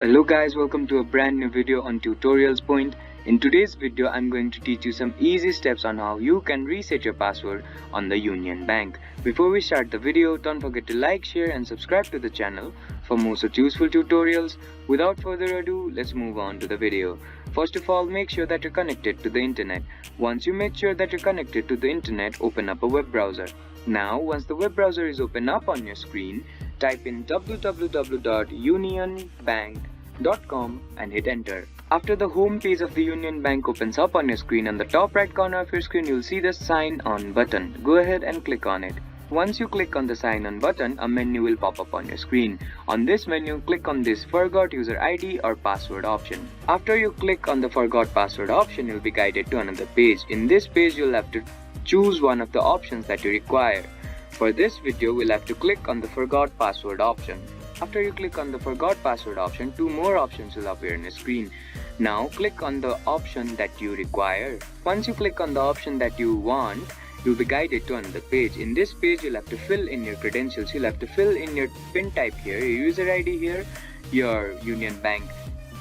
Hello guys, welcome to a brand new video on Tutorials Point. In today's video, I'm going to teach you some easy steps on how you can reset your password on the Union Bank. Before we start the video, don't forget to like, share and subscribe to the channel for more such useful tutorials. Without further ado, let's move on to the video. First of all, make sure that you're connected to the internet. Once you make sure that you're connected to the internet, open up a web browser. Now, once the web browser is open up on your screen, type in www.unionbank.com and hit enter. After the home page of the Union Bank opens up on your screen, on the top right corner of your screen you'll see the sign on button. Go ahead and click on it. Once you click on the sign on button, a menu will pop up on your screen. On this menu, click on this forgot user ID or password option. After you click on the forgot password option, you'll be guided to another page. In this page, you'll have to choose one of the options that you require. For this video, we'll have to click on the forgot password option. After you click on the forgot password option, two more options will appear on the screen. Now click on the option that you require. Once you click on the option that you want, you'll be guided to another page. In this page, you'll have to fill in your credentials. You'll have to fill in your PIN type here, your user ID here, your Union Bank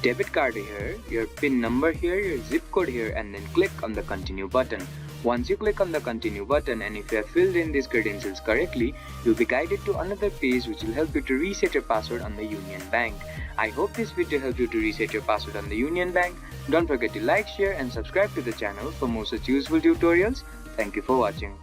debit card here, your PIN number here, your zip code here, and then click on the continue button. Once you click on the continue button, and if you have filled in these credentials correctly, you'll be guided to another page which will help you to reset your password on the Union Bank. I hope this video helped you to reset your password on the Union Bank. Don't forget to like, share and subscribe to the channel for more such useful tutorials. Thank you for watching.